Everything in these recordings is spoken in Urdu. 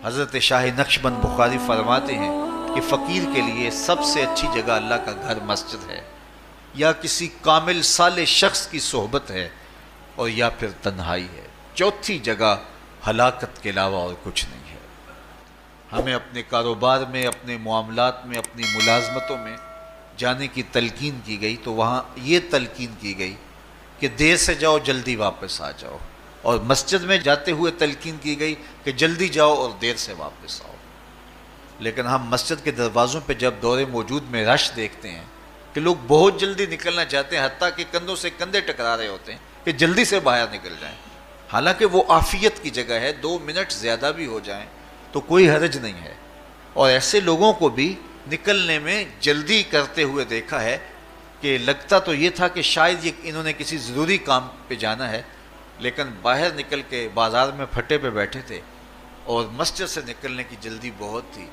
حضرت شاہ نقشبند بخاری فرماتے ہیں کہ فقیر کے لیے سب سے اچھی جگہ اللہ کا گھر مسجد ہے، یا کسی کامل صالح شخص کی صحبت ہے، اور یا پھر تنہائی ہے۔ چوتھی جگہ ہلاکت کے علاوہ اور کچھ نہیں ہے۔ ہمیں اپنے کاروبار میں، اپنے معاملات میں، اپنی ملازمتوں میں جانے کی تلقین کی گئی تو وہاں یہ تلقین کی گئی کہ دیر سے جاؤ جلدی واپس آ جاؤ، اور مسجد میں جاتے ہوئے تلقین کی گئی کہ جلدی جاؤ اور دیر سے واپس آؤ۔ لیکن ہم مسجد کے دروازوں پہ جب دور موجود میں رش دیکھتے ہیں کہ لوگ بہت جلدی نکلنا چاہتے ہیں، حتیٰ کہ کندھوں سے کندھے ٹکرا رہے ہوتے ہیں کہ جلدی سے باہر نکل جائیں، حالانکہ وہ عافیت کی جگہ ہے، 2 منٹ زیادہ بھی ہو جائیں تو کوئی حرج نہیں ہے۔ اور ایسے لوگوں کو بھی نکلنے میں جلدی کرتے ہوئے دیکھا ہے کہ لگتا تو یہ تھا کہ شاید انہوں نے کسی ضروری کام پہ جانا ہے، لیکن باہر نکل کے بازار میں پھٹے پہ بیٹھے تھے اور مسجد سے نکلنے کی جلدی بہت تھی۔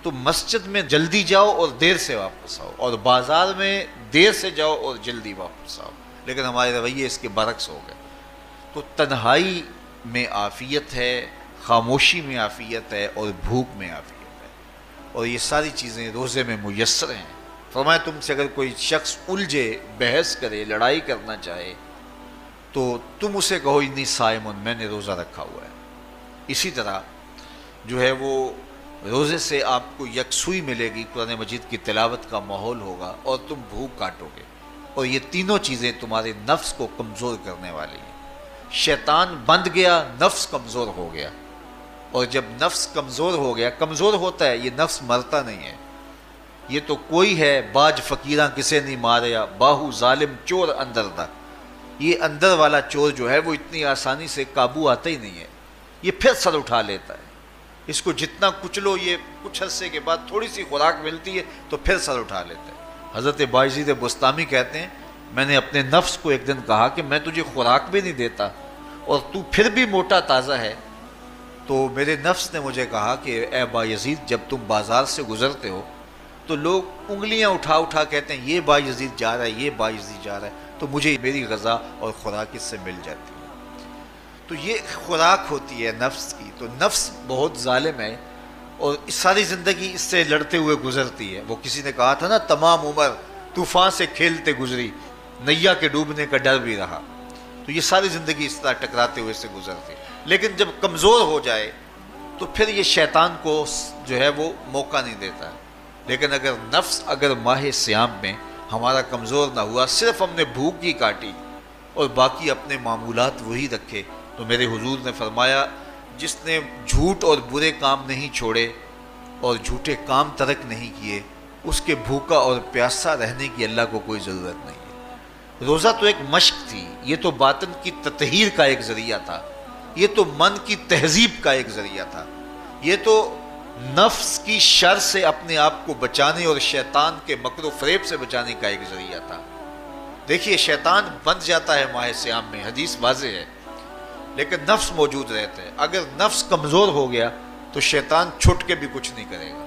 تو مسجد میں جلدی جاؤ اور دیر سے واپس آؤ، اور بازار میں دیر سے جاؤ اور جلدی واپس آؤ، لیکن ہمارے رویے اس کے برعکس ہو گئے۔ تو تنہائی میں عافیت ہے، خاموشی میں عافیت ہے، اور بھوک میں عافیت ہے، اور یہ ساری چیزیں روزے میں میسر ہیں۔ فرمایا تم سے اگر کوئی شخص الجھے، بحث کرے، لڑائی کرنا چاہے تو تم اسے کہو انی صائم، میں نے روزہ رکھا ہوا ہے۔ اسی طرح جو ہے وہ روزے سے آپ کو یکسوئی ملے گی، قرآن مجید کی تلاوت کا ماحول ہوگا، اور تم بھوک کاٹو گے، اور یہ تینوں چیزیں تمہارے نفس کو کمزور کرنے والی ہیں۔ شیطان بند گیا، نفس کمزور ہو گیا، اور جب نفس کمزور ہو گیا، کمزور ہوتا ہے، یہ نفس مرتا نہیں ہے۔ یہ تو کوئی ہے باج فقیراں کسے نہیں ماریا، باہو ظالم چور اندر دا۔ یہ اندر والا چور جو ہے وہ اتنی آسانی سے قابو آتا ہی نہیں ہے، یہ پھر سر اٹھا لیتا ہے۔ اس کو جتنا کچلو، یہ کچھ عرصے کے بعد تھوڑی سی خوراک ملتی ہے تو پھر سر اٹھا لیتا ہے۔ حضرت بایزید بستامی کہتے ہیں میں نے اپنے نفس کو ایک دن کہا کہ میں تجھے خوراک بھی نہیں دیتا اور تو پھر بھی موٹا تازہ ہے، تو میرے نفس نے مجھے کہا کہ اے بایزید جب تم بازار سے گزرتے ہو تو لوگ انگلیاں اٹھا اٹھا کہتے ہیں یہ بایزید جا رہا ہے، یہ بایزید جا رہا ہے، تو مجھے میری غذا اور خوراک اس سے مل جاتی ہے۔ تو یہ خوراک ہوتی ہے نفس کی۔ تو نفس بہت ظالم ہے، اور ساری زندگی اس سے لڑتے ہوئے گزرتی ہے۔ وہ کسی نے کہا تھا نا تمام عمر طوفان سے کھیلتے گزری، نیا کے ڈوبنے کا ڈر بھی رہا۔ تو یہ ساری زندگی اس طرح ٹکراتے ہوئے سے گزرتی ہے، لیکن جب کمزور ہو جائے تو پھر یہ شیطان کو جو ہے وہ موقع نہیں دیتا ہے۔ لیکن اگر نفس ماہ سیام میں ہمارا کمزور نہ ہوا، صرف ہم نے بھوک ہی کاٹی اور باقی اپنے معمولات وہی رکھے، تو میرے حضور نے فرمایا جس نے جھوٹ اور برے کام نہیں چھوڑے اور جھوٹے کام ترک نہیں کیے، اس کے بھوکا اور پیاسا رہنے کی اللہ کو کوئی ضرورت نہیں ہے۔ روزہ تو ایک مشق تھی، یہ تو باطن کی تطہیر کا ایک ذریعہ تھا، یہ تو من کی تہذیب کا ایک ذریعہ تھا، یہ تو نفس کی شر سے اپنے آپ کو بچانے اور شیطان کے مکر و فریب سے بچانے کا ایک ذریعہ تھا۔ دیکھیے شیطان بند جاتا ہے ماہ سیام میں، حدیث واضح ہے، لیکن نفس موجود رہتا ہے۔ اگر نفس کمزور ہو گیا تو شیطان چھٹ کے بھی کچھ نہیں کرے گا،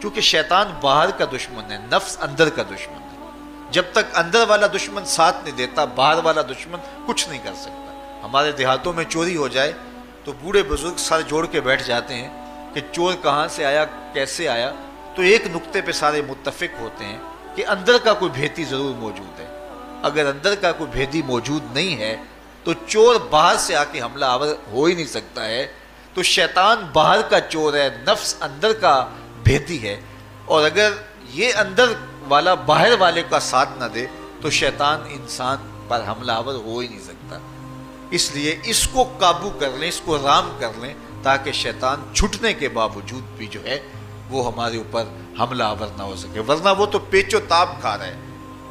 کیونکہ شیطان باہر کا دشمن ہے، نفس اندر کا دشمن ہے۔ جب تک اندر والا دشمن ساتھ نہیں دیتا، باہر والا دشمن کچھ نہیں کر سکتا۔ ہمارے دیہاتوں میں چوری ہو جائے تو بوڑھے بزرگ سر جوڑ کے بیٹھ جاتے ہیں کہ چور کہاں سے آیا، کیسے آیا، تو ایک نقطے پہ سارے متفق ہوتے ہیں کہ اندر کا کوئی بھیتی ضرور موجود ہے۔ اگر اندر کا کوئی بھیتی موجود نہیں ہے تو چور باہر سے آ کے حملہ آور ہو ہی نہیں سکتا ہے۔ تو شیطان باہر کا چور ہے، نفس اندر کا بھیتی ہے، اور اگر یہ اندر والا باہر والے کا ساتھ نہ دے تو شیطان انسان پر حملہ آور ہو ہی نہیں سکتا۔ اس لیے اس کو قابو کر لیں، اس کو رام کر لیں، تاکہ شیطان چھٹنے کے باوجود بھی جو ہے وہ ہمارے اوپر حملہ آور نہ ہو سکے، ورنہ وہ تو پیچ و تاب کھا رہا ہے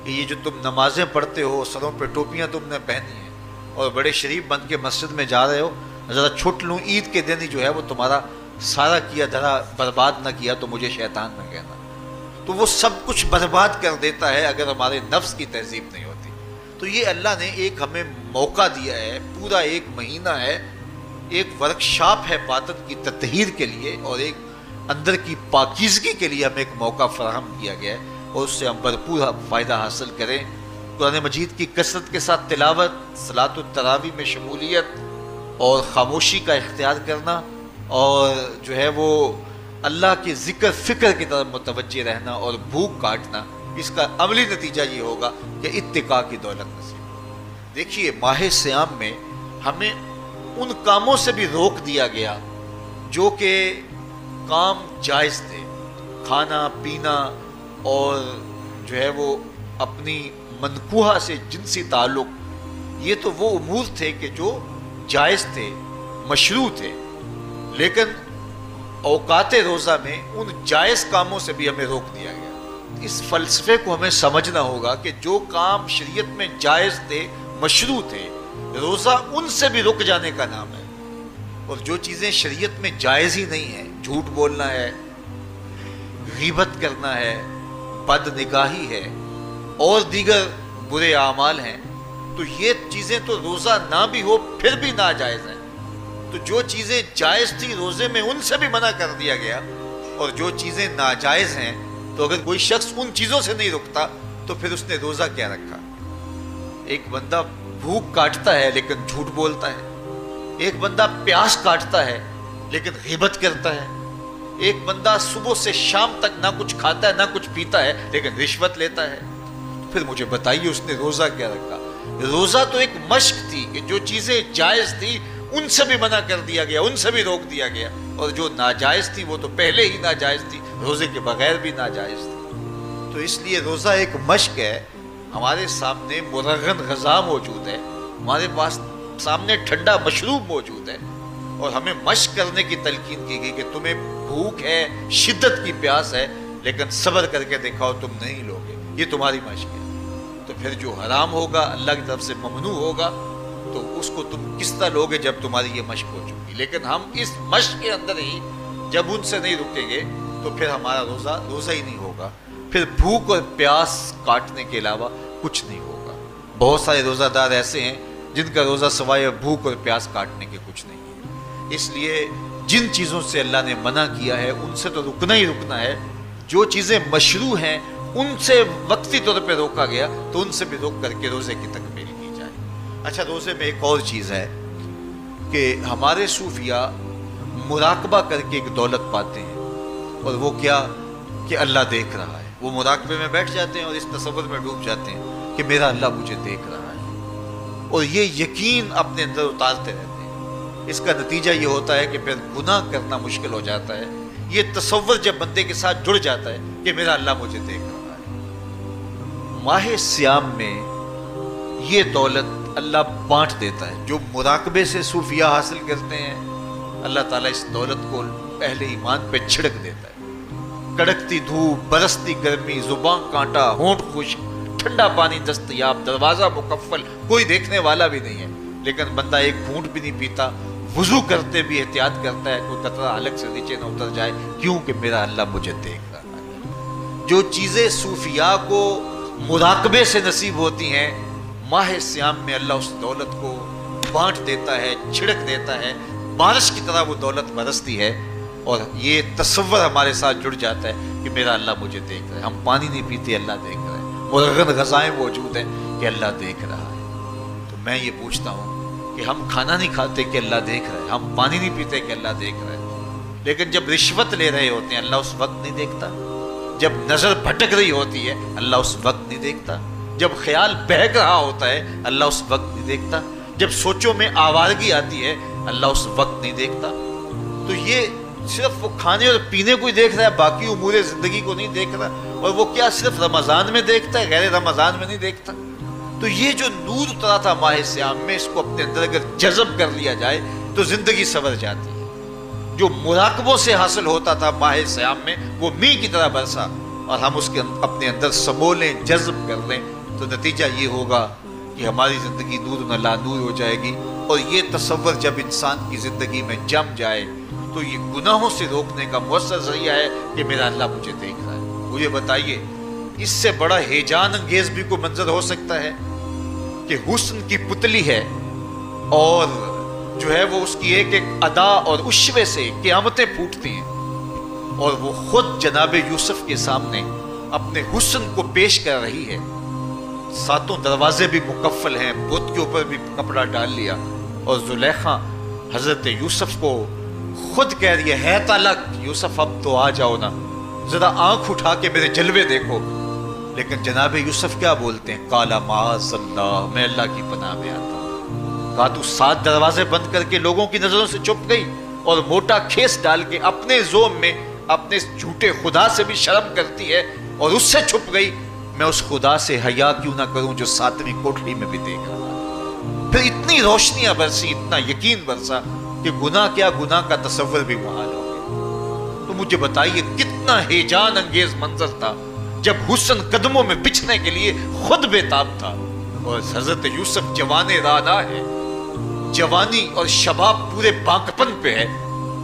کہ یہ جو تم نمازیں پڑھتے ہو، سروں پہ ٹوپیاں تم نے پہنی ہیں اور بڑے شریف بن کے مسجد میں جا رہے ہو، ذرا چھٹ لوں عید کے دن ہی جو ہے وہ تمہارا سارا کیا دھرا برباد نہ کیا تو مجھے شیطان نہ کہنا۔ تو وہ سب کچھ برباد کر دیتا ہے اگر ہمارے نفس کی تہذیب نہیں ہوتی۔ تو یہ اللہ نے ایک ہمیں موقع دیا ہے، پورا 1 مہینہ ہے، ایک ورکشاپ ہے باطن کی تطہیر کے لیے، اور ایک اندر کی پاکیزگی کے لیے ہمیں ایک موقع فراہم کیا گیا ہے، اور اس سے ہم بھرپور فائدہ حاصل کریں۔ قرآن مجید کی کثرت کے ساتھ تلاوت، صلاۃ التراویح میں شمولیت اور خاموشی کا اختیار کرنا، اور جو ہے وہ اللہ کے ذکر فکر کی طرف متوجہ رہنا اور بھوک کاٹنا، اس کا عملی نتیجہ یہ ہوگا کہ اتقاء کی دولت نصیب۔ دیکھیے ماہ صیام میں ہمیں ان کاموں سے بھی روک دیا گیا جو کہ کام جائز تھے، کھانا پینا اور جو ہے وہ اپنی منکوحہ سے جنسی تعلق، یہ تو وہ امور تھے کہ جو جائز تھے، مشروع تھے، لیکن اوقات روزہ میں ان جائز کاموں سے بھی ہمیں روک دیا گیا۔ اس فلسفے کو ہمیں سمجھنا ہوگا کہ جو کام شریعت میں جائز تھے، مشروع تھے، روزہ ان سے بھی رک جانے کا نام ہے، اور جو چیزیں شریعت میں جائز ہی نہیں ہیں، جھوٹ بولنا ہے، غیبت کرنا ہے، بد نگاہی ہے اور دیگر برے اعمال ہیں، تو یہ چیزیں تو روزہ نہ بھی ہو پھر بھی ناجائز ہیں۔ تو جو چیزیں جائز تھی روزے میں ان سے بھی منع کر دیا گیا، اور جو چیزیں ناجائز ہیں تو اگر کوئی شخص ان چیزوں سے نہیں رکتا تو پھر اس نے روزہ کیا رکھا؟ ایک بندہ بھوک کاٹتا ہے لیکن جھوٹ بولتا ہے، ایک بندہ پیاس کاٹتا ہے لیکن غیبت کرتا ہے، ایک بندہ صبح سے شام تک نہ کچھ کھاتا ہے نہ کچھ پیتا ہے لیکن رشوت لیتا ہے، پھر مجھے بتائیے اس نے روزہ کیا رکھا؟ روزہ تو ایک مشق تھی کہ جو چیزیں جائز تھی ان سے بھی منع کر دیا گیا، ان سے بھی روک دیا گیا، اور جو ناجائز تھی وہ تو پہلے ہی ناجائز تھی، روزے کے بغیر بھی ناجائز تھی۔ تو اس لیے روزہ ایک مشق ہے، ہمارے سامنے مرغن غذا موجود ہے، ہمارے پاس سامنے ٹھنڈا مشروب موجود ہے، اور ہمیں مشق کرنے کی تلقین کی گئی کہ تمہیں بھوک ہے، شدت کی پیاس ہے، لیکن صبر کر کے دکھاؤ تم نہیں لوگے، یہ تمہاری مشق ہے۔ تو پھر جو حرام ہوگا، اللہ کی طرف سے ممنوع ہوگا، تو اس کو تم کس طرح لوگے جب تمہاری یہ مشق ہو چکی؟ لیکن ہم اس مشق کے اندر ہی جب ان سے نہیں رکیں گے تو پھر ہمارا روزہ ہی نہیں ہوگا، پھر بھوک اور پیاس کاٹنے کے علاوہ کچھ نہیں ہوگا۔ بہت سارے روزہ دار ایسے ہیں جن کا روزہ سوائے بھوک اور پیاس کاٹنے کے کچھ نہیں ہے۔ اس لیے جن چیزوں سے اللہ نے منع کیا ہے ان سے تو رکنا ہی رکنا ہے، جو چیزیں مشروع ہیں ان سے وقتی طور پہ روکا گیا تو ان سے بھی روک کر کے روزے کی تکمیل کی جائے۔ اچھا، روزے میں ایک اور چیز ہے کہ ہمارے صوفیاء مراقبہ کر کے ایک دولت پاتے ہیں، اور وہ کیا کہ اللہ دیکھ رہا ہے۔ وہ مراقبے میں بیٹھ جاتے ہیں اور اس تصور میں ڈوب جاتے ہیں کہ میرا اللہ مجھے دیکھ رہا ہے، اور یہ یقین اپنے اندر اتارتے رہتے ہیں۔ اس کا نتیجہ یہ ہوتا ہے کہ پھر گناہ کرنا مشکل ہو جاتا ہے۔ یہ تصور جب بندے کے ساتھ جڑ جاتا ہے کہ میرا اللہ مجھے دیکھ رہا ہے۔ ماہ صیام میں یہ دولت اللہ بانٹ دیتا ہے، جو مراقبے سے صوفیاء حاصل کرتے ہیں، اللہ تعالیٰ اس دولت کو اہل ایمان پہ چھڑک دیتا ہے۔ کڑکتی دھوپ، برستی گرمی، زبان کانٹا، ہونٹ خشک، ٹھنڈا پانی دستیاب، دروازہ مقفل، کوئی دیکھنے والا بھی نہیں ہے، لیکن بندہ ایک گھونٹ بھی نہیں پیتا، وضو کرتے بھی احتیاط کرتا ہے کوئی قطرہ حلق سے نیچے نہ اتر جائے، کیوں کہ میرا اللہ مجھے دیکھ رہا ہے۔ جو چیزیں صوفیاء کو مراقبے سے نصیب ہوتی ہیں، ماہ صیام میں اللہ اس دولت کو بانٹ دیتا ہے، چھڑک دیتا ہے، بارش کی طرح وہ دولت برستی ہے، اور یہ تصور ہمارے ساتھ جڑ جاتا ہے کہ میرا اللہ مجھے دیکھ رہا ہے۔ ہم پانی نہیں پیتے، اللہ دیکھ رہا ہے، مرغن غذائیں موجود ہیں کہ اللہ دیکھ رہا ہے۔ تو میں یہ پوچھتا ہوں کہ ہم کھانا نہیں کھاتے کہ اللہ دیکھ رہا ہے، ہم پانی نہیں پیتے کہ اللہ دیکھ رہا ہے، لیکن جب رشوت لے رہے ہوتے ہیں اللہ اس وقت نہیں دیکھتا؟ جب نظر بھٹک رہی ہوتی ہے اللہ اس وقت نہیں دیکھتا؟ جب خیال بہک رہا ہوتا ہے اللہ اس وقت نہیں دیکھتا؟ جب سوچوں میں آوارگی آتی ہے اللہ اس وقت نہیں دیکھتا؟ تو یہ صرف وہ کھانے اور پینے کو ہی دیکھ رہا ہے، باقی امور زندگی کو نہیں دیکھ رہا، اور وہ کیا صرف رمضان میں دیکھتا ہے، غیر رمضان میں نہیں دیکھتا؟ تو یہ جو نور اترا تھا ماہ صیام میں، اس کو اپنے اندر اگر جذب کر لیا جائے تو زندگی سنور جاتی ہے۔ جو مراقبوں سے حاصل ہوتا تھا ماہ صیام میں، وہ میںہ کی طرح برسا، اور ہم اس کے اپنے اندر سمولیں، جذب کر لیں، تو نتیجہ یہ ہوگا کہ ہماری زندگی نور نہ لا نور ہو جائے گی۔ اور یہ تصور جب انسان کی زندگی میں جم جائے تو یہ گناہوں سے روکنے کا مؤثر ذریعہ ہے کہ میرا اللہ مجھے دیکھ رہا ہے۔ مجھے بتائیے اس سے بڑا ہیجان انگیز بھی کوئی منظر ہو سکتا ہے کہ حسن کی پتلی ہے، اور جو ہے وہ اس کی ایک ایک ادا اور اشوے سے قیامتیں پھوٹتی ہیں، اور وہ خود جناب یوسف کے سامنے اپنے حسن کو پیش کر رہی ہے، ساتوں دروازے بھی مکفل ہیں، بت کے اوپر بھی کپڑا ڈال لیا، اور زلیخا حضرت یوسف کو خود کہہ رہی ہے تلک یوسف اب تو آ جاؤ نا، ذرا آنکھ اٹھا کے میرے جلوے دیکھو. لیکن جناب یوسف کیا بولتے ہیں؟ قال معاذ اللہ، میں اللہ کی پناہ میں آتا ہوں. کہا تو 7 دروازے بند کر کے لوگوں کی نظروں سے چھپ گئی اور موٹا کھیس ڈال کے اپنے زوم میں اپنے جھوٹے خدا سے بھی شرم کرتی ہے اور اس سے چھپ گئی. میں اس خدا سے حیا کیوں نہ کروں جو 7ویں کوٹھڑی میں بھی دیکھ رہا ہے. پھر اتنی روشنیاں برسی، اتنا یقین برسا کہ گناہ کیا، گناہ کا تصور بھی محال ہو گیا. تو مجھے بتائیے کتنا ہیجان انگیز منظر تھا جب حسن قدموں میں بچھنے کے لیے خود بے تاب تھا. اور حضرت یوسف جوان رانا ہے، جوانی اور شباب پورے باقپن پہ ہے،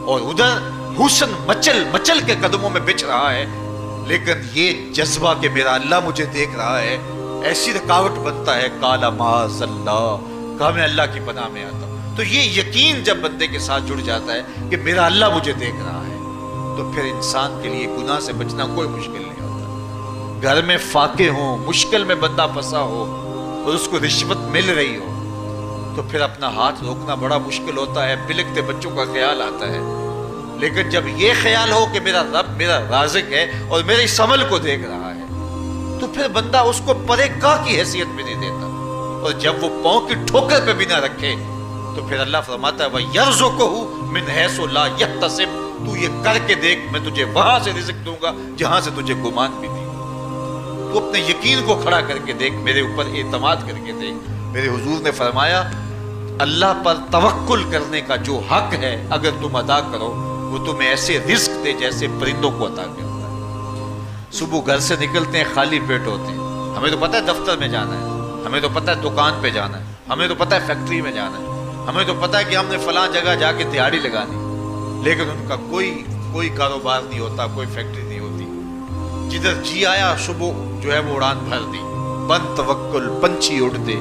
اور ادھر حسن مچل مچل کے قدموں میں بچھ رہا ہے. لیکن یہ جذبہ کہ میرا اللہ مجھے دیکھ رہا ہے ایسی رکاوٹ بنتا ہے. قال معاذ اللہ، کہا میں اللہ کی پناہ میں آتا ہوں. تو یہ یقین جب بندے کے ساتھ جڑ جاتا ہے کہ میرا اللہ مجھے دیکھ رہا ہے، تو پھر انسان کے لیے گناہ سے بچنا کوئی مشکل نہیں ہوتا. گھر میں فاقے ہوں، مشکل میں بندہ پھنسا ہو اور اس کو رشوت مل رہی ہو تو پھر اپنا ہاتھ روکنا بڑا مشکل ہوتا ہے. بلکتے بچوں کا خیال آتا ہے. لیکن جب یہ خیال ہو کہ میرا رب میرا رازق ہے اور میرے اس عمل کو دیکھ رہا ہے تو پھر بندہ اس کو پرے کا کی حیثیت بھی نہیں دیتا. اور جب وہ پاؤں کی ٹھوکر پہ بھی نہ رکھے تو پھر اللہ فرماتا ہے وَيَرْزُقُهُ مِنْ حَيْثُ لَا يَحْتَسِبُ، تو یہ کر کے دیکھ میں تجھے وہاں سے رزق دوں گا جہاں سے تجھے گمان بھی نہیں. تو اپنے یقین کو کھڑا کر کے دیکھ، میرے اوپر اعتماد کر کے دیکھ. میرے حضور نے فرمایا اللہ پر توکل کرنے کا جو حق ہے اگر تم ادا کرو وہ تمہیں ایسے رزق دے جیسے پرندوں کو عطا کرتا ہے. صبح گھر سے نکلتے ہیں خالی پیٹ ہوتے ہیں. ہمیں تو پتہ ہے دفتر میں جانا ہے، ہمیں تو پتہ ہے دکان پہ جانا ہے، ہمیں تو پتہ ہے فیکٹری میں جانا ہے، ہمیں تو پتہ ہے کہ ہم نے فلاں جگہ جا کے دیہڑی لگانی. لیکن ان کا کوئی کاروبار نہیں ہوتا، کوئی فیکٹری نہیں ہوتی. جدھر جی آیا صبح جو ہے وہ اڑان بھر دی. بند توکل پنچھی اڑتے،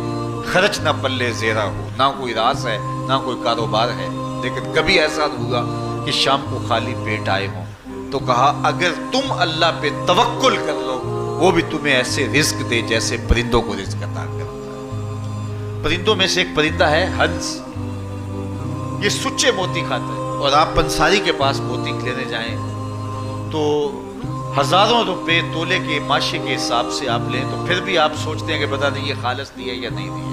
خرچ نہ پلے زیرہ ہو. نہ کوئی راز ہے نہ کوئی کاروبار ہے. لیکن کبھی ایسا ہوگا کہ شام کو خالی پیٹ آئے ہوں تو کہا اگر تم اللہ پہ توکل کر لو وہ بھی تمہیں ایسے رزق دے جیسے پرندوں کو رزق عطا کرتا ہے. پرندوں میں سے ایک پرندہ ہے ہنس. یہ سچے موتی کھاتا ہے. اور آپ پنساری کے پاس موتی لینے جائیں تو ہزاروں روپے تولے کے ماشے کے حساب سے آپ لیں تو پھر بھی آپ سوچتے ہیں کہ پتہ نہیں یہ خالص دی ہے یا نہیں دی ہے.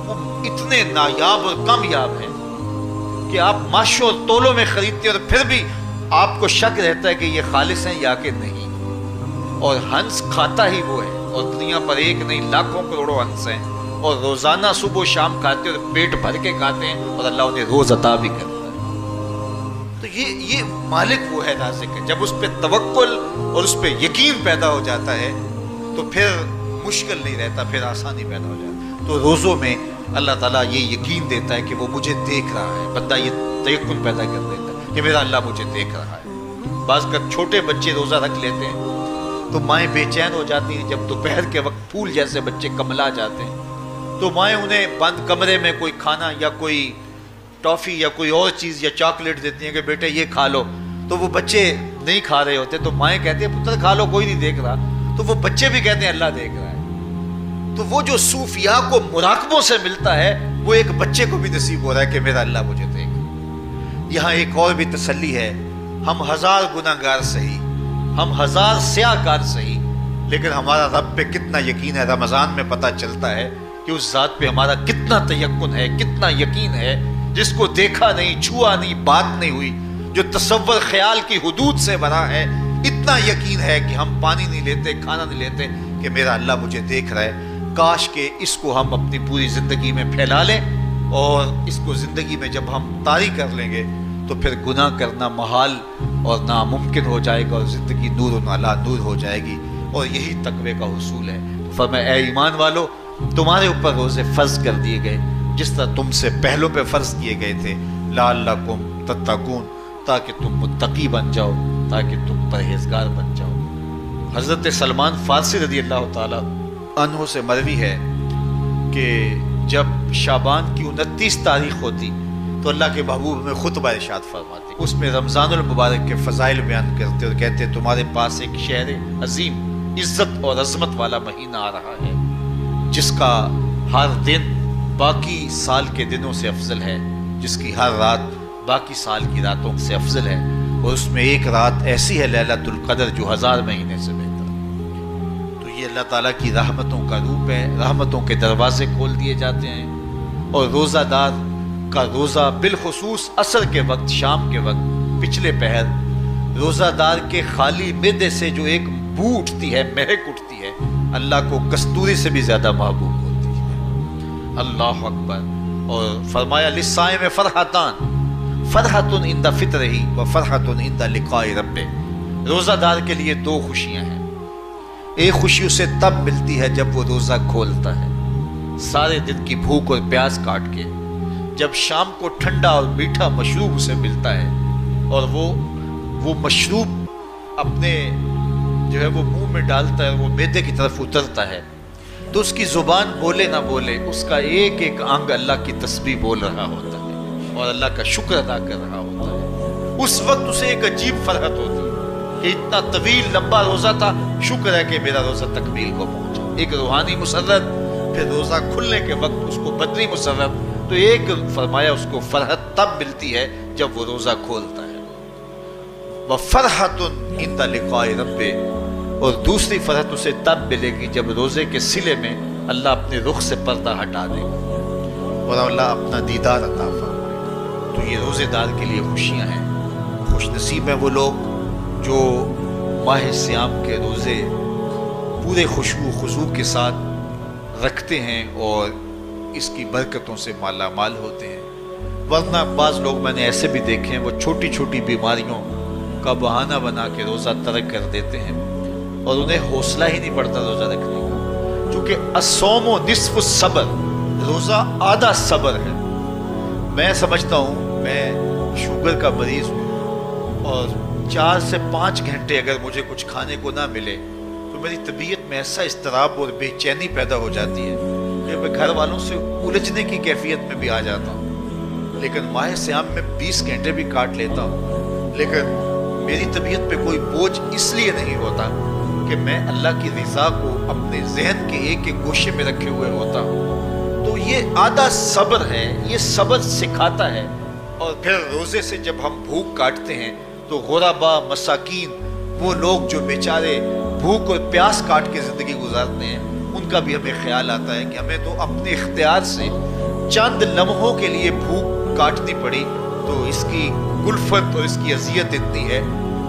وہ اتنے نایاب اور کامیاب ہیں کہ آپ ماشوں اور تولوں میں خریدتے ہیں اور پھر بھی آپ کو شک رہتا ہے کہ یہ خالص ہیں یا کہ نہیں. اور ہنس کھاتا ہی وہ ہے. اور دنیا پر ایک نہیں لاکھوں کروڑوں ہنس ہیں اور روزانہ صبح و شام کھاتے ہیں اور پیٹ بھر کے کھاتے ہیں اور اللہ انہیں روز عطا بھی کرتا ہے. تو یہ مالک وہ ہے رازق ہے. جب اس پہ توکل اور اس پہ یقین پیدا ہو جاتا ہے تو پھر مشکل نہیں رہتا، پھر آسانی پیدا ہو جاتا ہے. تو روزوں میں اللہ تعالیٰ یہ یقین دیتا ہے کہ وہ مجھے دیکھ رہا ہے. بندہ یہ تیقن پیدا کر دیتا ہے کہ میرا اللہ مجھے دیکھ رہا ہے. بعض کا چھوٹے بچے روزہ رکھ لیتے ہیں تو مائیں بے چین ہو جاتی ہیں. جب دوپہر کے وقت پھول جیسے بچے کملا جاتے ہیں تو مائیں انہیں بند کمرے میں کوئی کھانا یا کوئی ٹافی یا کوئی اور چیز یا چاکلیٹ دیتی ہیں کہ بیٹے یہ کھا لو. تو وہ بچے نہیں کھا رہے ہوتے تو مائیں کہتے ہیں پتر کھا لو کوئی نہیں دیکھ رہا. تو وہ بچے بھی کہتے ہیں اللہ دیکھ رہا ہے. تو وہ جو صوفیاء کو مراقبوں سے ملتا ہے وہ ایک بچے کو بھی نصیب ہو رہا ہے کہ میرا اللہ مجھے دیکھ. یہاں ایک اور بھی تسلی ہے. ہم 1000 گناہ گار سہی، ہم 1000 سیاہ کار سہی، لیکن ہمارا رب پہ کتنا یقین ہے رمضان میں پتہ چلتا ہے کہ اس ذات پہ ہمارا کتنا تیقن ہے، کتنا یقین ہے. جس کو دیکھا نہیں، چھوا نہیں، بات نہیں ہوئی، جو تصور خیال کی حدود سے بنا ہے، اتنا یقین ہے کہ ہم پانی نہیں لیتے، کھانا نہیں لیتے کہ میرا اللہ مجھے دیکھ رہا ہے. کاش کہ اس کو ہم اپنی پوری زندگی میں پھیلا لیں اور اس کو زندگی میں جب ہم طاری کر لیں گے تو پھر گناہ کرنا محال اور ناممکن ہو جائے گا اور زندگی نور و علی نور ہو جائے گی. اور یہی تقوی کا حصول ہے. فرمایا اے ایمان والو تمہارے اوپر روزے فرض کر دیے گئے جس طرح تم سے پہلوں پہ فرض کیے گئے تھے لعلکم تتقون، تاکہ تم متقی بن جاؤ، تاکہ تم پرہیزگار بن جاؤ. حضرت سلمان فارسی رضی اللہ تعالیٰ عنہ سے مروی ہے کہ جب شعبان کی 29 تاریخ ہوتی تو اللہ کے محبوب میں خطبہ ارشاد فرماتے. اس میں رمضان المبارک کے فضائل بیان کرتے اور کہتے تمہارے پاس ایک شہر عظیم عزت اور عظمت والا مہینہ آ رہا ہے جس کا ہر دن باقی سال کے دنوں سے افضل ہے، جس کی ہر رات باقی سال کی راتوں سے افضل ہے، اور اس میں ایک رات ایسی ہے لیلۃ القدر جو 1000 مہینے سے بہتر۔ تو یہ اللہ تعالیٰ کی رحمتوں کا روپ ہے، رحمتوں کے دروازے کھول دیے جاتے ہیں، اور روزہ دار کا روزہ بالخصوص عصر کے وقت، شام کے وقت، پچھلے پہر، روزہ دار کے خالی معدے سے جو ایک بو اٹھتی ہے، مہک اٹھتی ہے، اللہ کو کستوری سے بھی زیادہ محبوب ہوتی ہے۔ اللہ اکبر۔ اور فرمایا للصائم فرحتان، فرحۃ عند فطرہ و فرحۃ عند لقاء ربہ۔ روزہ دار کے لیے دو خوشیاں ہیں۔ ایک خوشی اسے تب ملتی ہے جب وہ روزہ کھولتا ہے، سارے دن کی بھوک اور پیاس کاٹ کے، جب شام کو ٹھنڈا اور میٹھا مشروب اسے ملتا ہے، اور وہ مشروب اپنے جو ہے وہ منہ میں ڈالتا ہے، وہ معدے کی طرف اترتا ہے، تو اس کی زبان بولے نہ بولے اس کا ایک ایک انگ اللہ کی تسبیح بول رہا ہوتا ہے اور اللہ کا شکر ادا کر رہا ہوتا ہے۔ اس وقت اسے ایک عجیب فرحت ہوتی ہے کہ اتنا طویل لمبا روزہ تھا، شکر ہے کہ میرا روزہ تکمیل کو پہنچا۔ ایک روحانی مسرت، پھر روزہ کھلنے کے وقت اس کو بدنی مسرت، تو ایک فرمایا اس کو فرحت تب ملتی ہے جب وہ روزہ کھولتا ہے، وَفَرْحَةٌ عِنْدَ لِقَاءِ رَبِّهِ، اور دوسری فرحت اسے تب ملے گی جب روزے کے صلے میں اللہ اپنے رخ سے پردہ ہٹا دے گا اور اللہ اپنا دیدار عطا فرمائے۔ تو یہ روزے دار کے لیے خوشیاں ہیں۔ خوش نصیب ہیں وہ لوگ جو ماہ صیام کے روزے پورے خشوع و خضوع کے ساتھ رکھتے ہیں اور اس کی برکتوں سے مالا مال ہوتے ہیں۔ ورنہ بعض لوگ میں نے ایسے بھی دیکھے ہیں، وہ چھوٹی چھوٹی بیماریوں کا بہانہ بنا کے روزہ ترک کر دیتے ہیں اور انہیں حوصلہ ہی نہیں پڑتا روزہ رکھنے کا، چونکہ الصوم نصف الصبر، روزہ آدھا صبر ہے۔ میں سمجھتا ہوں، میں شوگر کا مریض ہوں، اور 4 سے 5 گھنٹے اگر مجھے کچھ کھانے کو نہ ملے تو میری طبیعت میں ایسا اضطراب اور بے چینی پیدا ہو جاتی ہے کہ میں گھر والوں سے الجھنے کی کیفیت میں بھی آ جاتا ہوں۔ لیکن ماہ صیام میں 20 گھنٹے بھی کاٹ لیتا ہوں، لیکن میری طبیعت پہ کوئی بوجھ اس لیے نہیں ہوتا کہ میں اللہ کی رضا کو اپنے ذہن کے ایک ایک گوشے میں رکھے ہوئے ہوتا ہوں۔ تو یہ آدھا صبر ہے، یہ صبر سکھاتا ہے۔ اور پھر روزے سے جب ہم بھوک کاٹتے ہیں تو غربا، مساکین، وہ لوگ جو بیچارے بھوک اور پیاس کاٹ کے زندگی گزارتے ہیں، ان کا بھی ہمیں خیال آتا ہے کہ ہمیں تو اپنے اختیار سے چند لمحوں کے لیے بھوک کاٹنی پڑی، تو اس کی الفت اور اس کی اذیت اتنی ہے،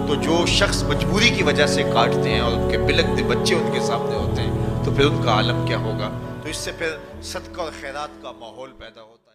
تو جو شخص مجبوری کی وجہ سے کاٹتے ہیں اور ان کے بلکتے بچے ان کے سامنے ہوتے ہیں، تو پھر ان کا عالم کیا ہوگا۔ تو اس سے پھر صدقہ اور خیرات کا ماحول پیدا ہوتا ہے۔